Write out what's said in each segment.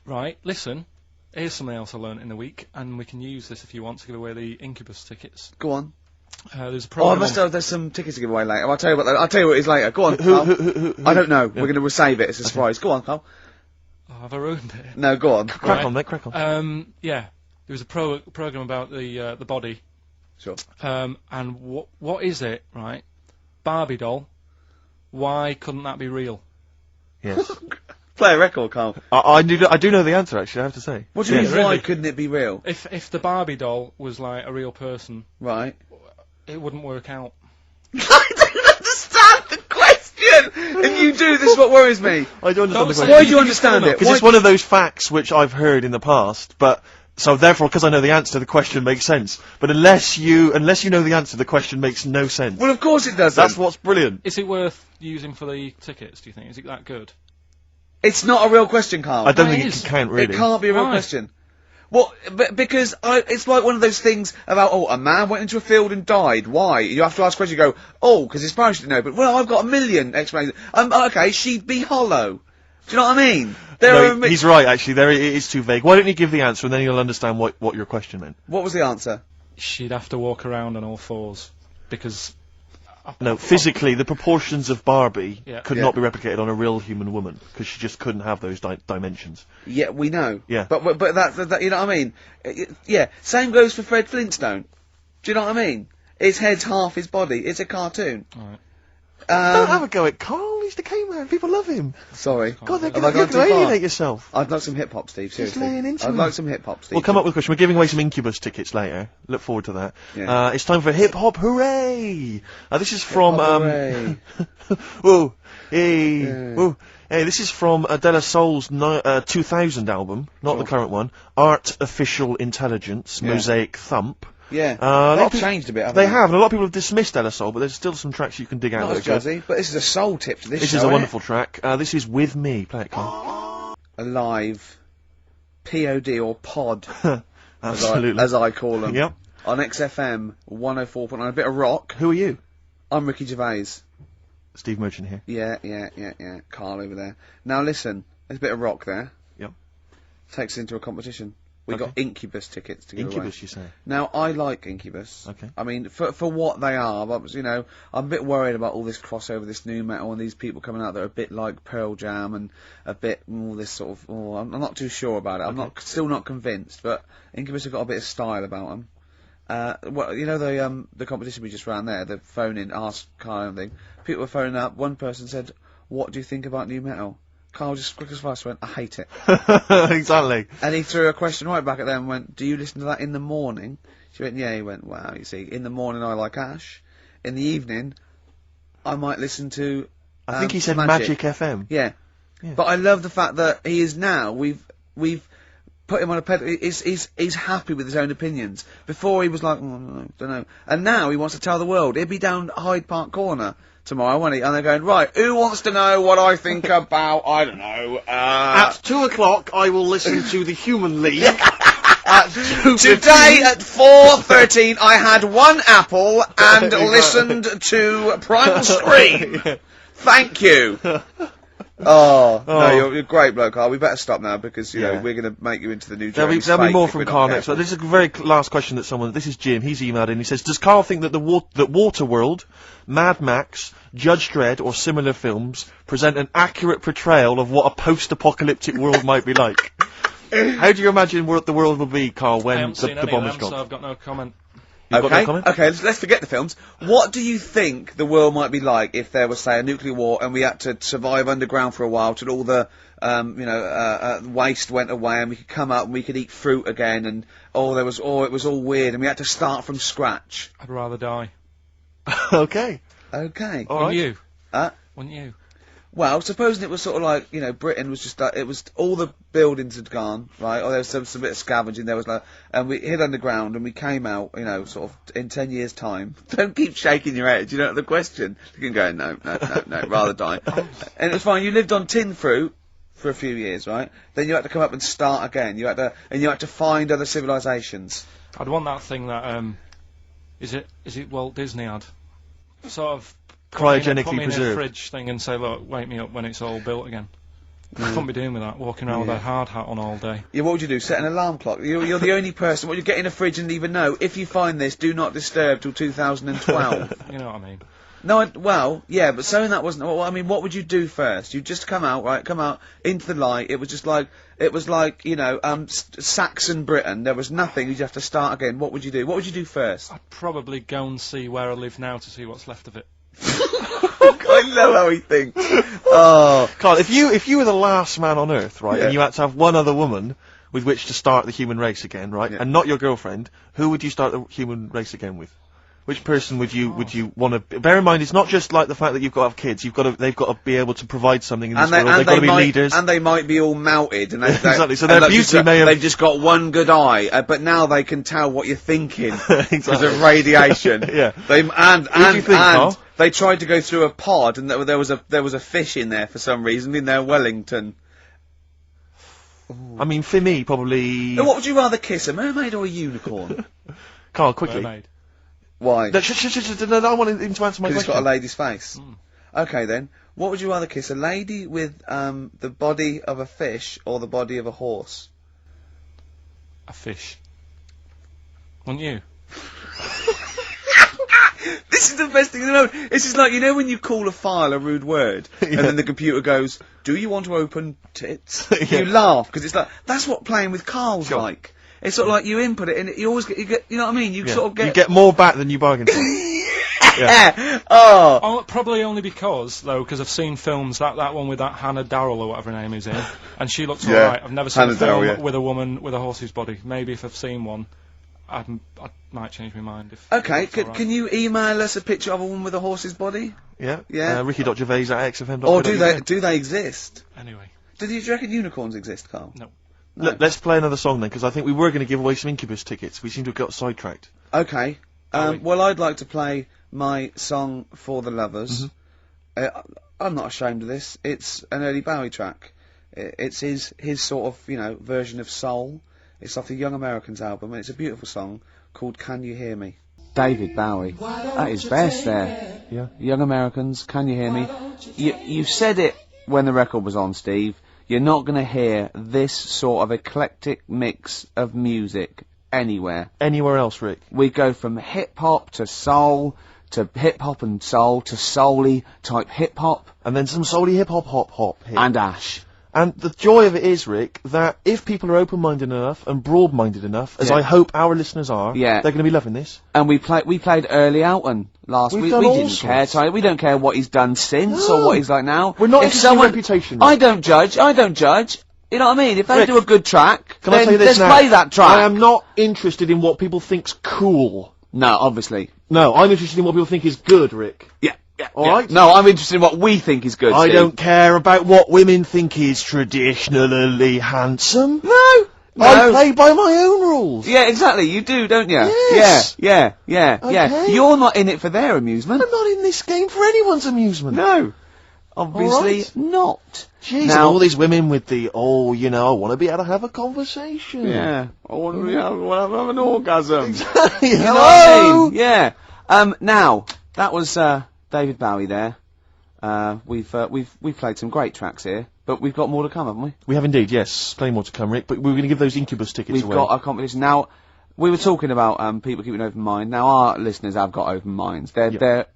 Right, listen. Here's something else I learnt in the week, and we can use this if you want to give away the Incubus tickets. Go on. There's a Oh, I program. must have. There's some tickets to give away later. I'll tell you what it is later. Go on. Who? I don't know. We're going to save it. It's a surprise. Go on, Carl. Oh, have I ruined it? No, go on. Crack on, mate. Crack on. Yeah. There was a program about the body. Sure. And what is it, right? Barbie doll. Why couldn't that be real? Yes. Play a record, Carl. I do know the answer, actually, I have to say. What do you mean, really? why couldn't it be real? If the Barbie doll was like a real person, Right. it wouldn't work out. I don't understand the question! If you do, this is what worries me. I do understand the question. Why do you understand it? Because it's one of those facts which I've heard in the past, but... So therefore, because I know the answer, the question makes sense. But unless you know the answer, the question makes no sense. Well, of course it does. That's what's brilliant. Is it worth using for the tickets, do you think? Is it that good? It's not a real question, Carl. I don't Why think it it is? can count, really. It can't be a real Why? question. Well, because it's like one of those things about, a man went into a field and died. Why? You have to ask a question, you go, because his parents didn't know, but, well, I've got a million explanations. Okay, she'd be hollow. Do you know what I mean? He's right, actually. It is too vague. Why don't you give the answer, and then you'll understand what your question meant. What was the answer? She'd have to walk around on all fours, because... No, physically, the proportions of Barbie Yeah. could not be replicated on a real human woman, because she just couldn't have those dimensions. Yeah, we know. Yeah. But that, you know what I mean? Yeah, same goes for Fred Flintstone. Do you know what I mean? His head's half his body. It's a cartoon. Alright. Don't have a go at Carl, he's the K-man, people love him. Sorry. God, Have I you're gone going too to far? alienate yourself. I'd like some hip-hop, Steve, seriously. laying into I'd him. like some hip-hop, Steve. We'll come up with a question. We're giving away some Incubus tickets later. Look forward to that. Yeah. It's time for Hip Hop Hooray! This is from, Hooray. whoa, hey, whoa. Hey, this is from De La Soul's 2000 album, not the current one. Art Official Intelligence, Mosaic Thump. Yeah. They've changed a bit, haven't They have, and a lot of people have dismissed De La Soul, but there's still some tracks you can dig out. Not as jazzy, but this is a soul tip to this This show, is a isn't wonderful track. This is With Me. Play it, Carl. it? Alive. POD or pod, Absolutely. as I call them. Yep. On XFM 104.9, a bit of rock. Who are you? I'm Ricky Gervais. Steve Merchant here. Yeah. Carl over there. Now listen, there's a bit of rock there. Yep. Takes us into a competition. We Okay. got Incubus tickets to give away. Incubus, you say? Now, I like Incubus. Okay. I mean, for what they are, but, I'm a bit worried about all this crossover, this new metal, and these people coming out that are a bit like Pearl Jam and a bit all this sort of. I'm not too sure about it. I'm still not convinced, but Incubus have got a bit of style about them. Well, the competition we just ran there, the phone in, ask Carl and thing. People were phoning up. One person said, "What do you think about new metal?" Carl just quick as fast went, "I hate it." Exactly. And he threw a question right back at them and went, "Do you listen to that in the morning?" She went, "Yeah." He went, "Wow, you see, in the morning I like Ash. In the evening, I might listen to I think he said Magic FM. Yeah. But I love the fact that he is now, we've put him on a pedal, he's happy with his own opinions. Before he was like, don't know. And now he wants to tell the world. He'll be down Hyde Park Corner tomorrow, won't he? And they're going, right, who wants to know what I think about, I don't know, At 2 o'clock, I will listen to the Human League. Today at 4:13 I had one apple and listened to Primal Scream. Thank you. Oh, no, you're a great bloke, Carl. We better stop now because, we're going to make you into the new There'll James be Fake more if from we're not Carl next. careful. This is a very last question that this is Jim, he's emailed in. He says, does Carl think that that Waterworld, Mad Max, Judge Dredd or similar films present an accurate portrayal of what a post-apocalyptic world might be like? How do you imagine the world will be, Carl, when the bomb is dropped? So I've got no comment. You've got no comment? Okay, let's forget the films. What do you think the world might be like if there was, say, a nuclear war and we had to survive underground for a while till all the, waste went away and we could come up and we could eat fruit again and, it was all weird and we had to start from scratch? I'd rather die. Okay. Okay. All right. Wouldn't you? Uh, Wouldn't you? Well, supposing it was sort of like, Britain was just, it was, all the buildings had gone, right, or there was some bit of scavenging, there was like, and we hid underground and we came out, sort of in 10 years' time. Don't keep shaking your head, you know the question. You can go, no, rather die. And it was fine, you lived on tin fruit for a few years, right? Then you had to come up and start again, you had to find other civilizations. I'd want that thing that, is it Walt Disney had? Sort of... Cryogenically put me in a preserved. fridge thing and say, look, wake me up when it's all built again. I couldn't be doing with that, walking around with a hard hat on all day. Yeah, what would you do? Set an alarm clock? You're the only person. What, you get in a fridge and even know, if you find this, do not disturb till 2012. You know what I mean? No, well, yeah, but saying that wasn't. Well, I mean, what would you do first? You just come out into the light. It was just like, Saxon Britain. There was nothing. You'd have to start again. What would you do? What would you do first? I'd probably go and see where I live now to see what's left of it. I love how he thinks. Oh, Carl, if you were the last man on Earth, right, and you had to have one other woman with which to start the human race again, right, and not your girlfriend, who would you start the human race again with? Which person would you want to? Bear in mind, it's not just like the fact that you've got to have kids. They've got to be able to provide something in this world. They've got to be leaders, and they might be all melted. And exactly. So their beauty may have. They've just got one good eye, but now they can tell what you're thinking because of radiation. Yeah. And they tried to go through a pod, and there was a fish in there for some reason in their Wellington. I mean, for me, probably. Now, what would you rather kiss, a mermaid or a unicorn? Carl, quickly. Mermaid. Why? No, I want him to answer my Because it's question. got a lady's face. Okay then. What would you rather kiss? A lady with the body of a fish or the body of a horse? A fish. Wouldn't you? This is the best thing in the world. This is like, you know when you call a file a rude word, and then the computer goes, "Do you want to open tits?" You laugh, because it's like, that's what playing with Carl's like. It's sort of like you input it, and you always get, you know what I mean? You sort of get... You get more back than you bargained for. Oh, probably only because I've seen films, that one with that Hannah Darrell or whatever her name is in, and she looks alright. I've never seen Hannah a film Darrell, with a woman with a horse's body. Maybe if I've seen one, I might change my mind. okay, can you email us a picture of a woman with a horse's body? Yeah? Yeah. Ricky.gervais@xfm.co.uk. Or do they exist? Anyway. Do you reckon unicorns exist, Carl? No. Let's play another song then, because I think we were going to give away some Incubus tickets. We seem to have got sidetracked. Okay. Well, I'd like to play my song For the Lovers. I'm not ashamed of this. It's an early Bowie track. It's his sort of, version of soul. It's off the Young Americans album, and it's a beautiful song called Can You Hear Me? David Bowie. At his best there. Yeah. Young Americans, Can You Hear Me? You said it when the record was on, Steve. You're not going to hear this sort of eclectic mix of music anywhere. Anywhere else, Rick? We go from hip-hop to soul, to hip-hop and soul, to soul-y type hip-hop. And then some soul-y hip-hop hit. And Ash. And the joy of it is, Rick, that if people are open-minded enough and broad-minded enough, as I hope our listeners are, they're going to be loving this. And we played Early Outen last week. We didn't care, Ty. We don't care what he's done since or what he's like now. We're not interested in reputation. I don't judge. You know what I mean? If they do a good track, can I tell you this let's now? play that track. I am not interested in what people think's cool. No, obviously. No, I'm interested in what people think is good, Rick. Yeah. Alright? No, I'm interested in what we think is good, I Steve. don't care about what women think is traditionally handsome. No. I play by my own rules. Yeah, exactly. You do, don't you? Yes. Yeah. Okay. You're not in it for their amusement. I'm not in this game for anyone's amusement. No. Obviously not. Jeez, and all these women with the, I want to be able to have a conversation. Yeah. I want to have an orgasm. Exactly. You know what I mean? Yeah. Now, that was, David Bowie there. We've played some great tracks here, but we've got more to come, haven't we? We have indeed, yes. Plenty more to come, Rick, but we're going to give those Incubus tickets away. We've got a competition. Now, we were talking about, people keeping an open mind. Now, our listeners have got open minds. They're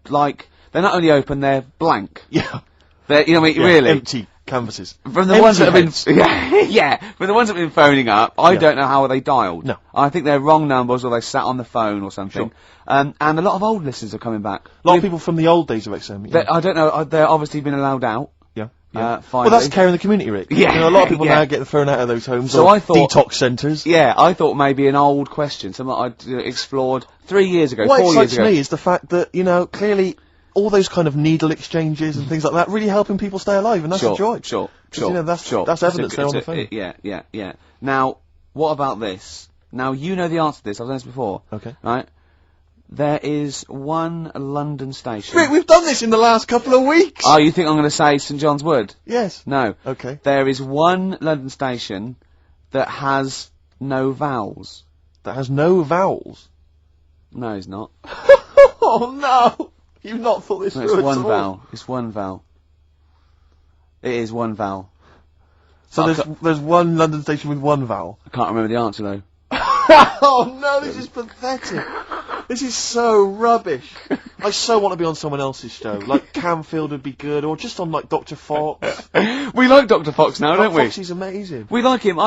like, they're not only open, they're blank. Yeah. They're, really. Empty canvases. From the ones that have been, from the ones that have been phoning up, I don't know how they dialed. No. I think they're wrong numbers or they sat on the phone or something. Sure. And a lot of old listeners are coming back. A lot of people from the old days of XM. Yeah. I don't know, they're obviously been allowed out. Yeah. Finally. Well, that's care in the community, Rick. Yeah. A lot of people now get thrown out of those homes So or I thought, detox centres. Yeah, I thought maybe an old question, something I'd explored 3 years ago, What 4 years excites ago. me is the fact that, clearly all those kind of needle exchanges and things like that really helping people stay alive, and that's a joy. Sure. That's evidence there on the phone. Yeah. Now, what about this? Now, you know the answer to this, I've done this before. Okay. Right? There is one London station. Rick, we've done this in the last couple of weeks! Oh, you think I'm going to say St John's Wood? Yes. No. Okay. There is one London station that has no vowels. That has no vowels? No, it's not. Oh, no! You've not thought this No, through it's one at all. vowel. It's one vowel. It is one vowel. So there's one London station with one vowel. I can't remember the answer though. Oh no, this is pathetic. This is so rubbish. I so want to be on someone else's show. Like Camfield would be good, or just on like Dr. Fox. We like Dr. Fox now, don't we? Foxy's amazing. We like him.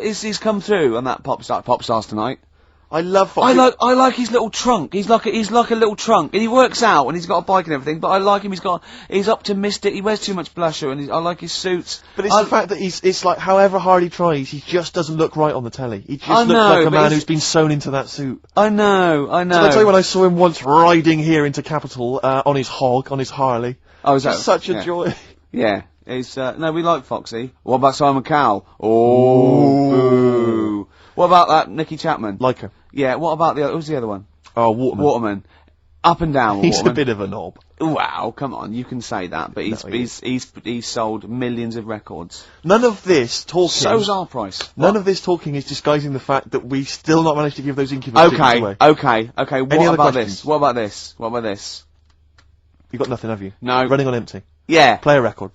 He's come through on that Pop Stars Tonight. I love Foxy. I like his little trunk. He's like a little trunk, and he works out, and he's got a bike and everything. But I like him. He's optimistic. He wears too much blusher, and I like his suits. But it's the fact that it's like, however hard he tries, he just doesn't look right on the telly. He just looks like a man who's been sewn into that suit. I know. So I tell you, when I saw him once riding here into Capitol on his hog, on his Harley. Oh, is that such a joy? Yeah. It's no, we like Foxy. What about Simon Cowell? Oh, boo. What about that Nicky Chapman? Like her. Yeah. What about who's the other one? Oh, Waterman. Waterman. Up and down. He's Waterman. a bit of a knob. Wow, come on, you can say that, but he's sold millions of records. None of this talking. So's our price. None of this talking is disguising the fact that we still not managed to give those Incubus tickets away. Okay. Any What other about questions? this? What about this? You got nothing, have you? No. Running on empty. Yeah. Play a record.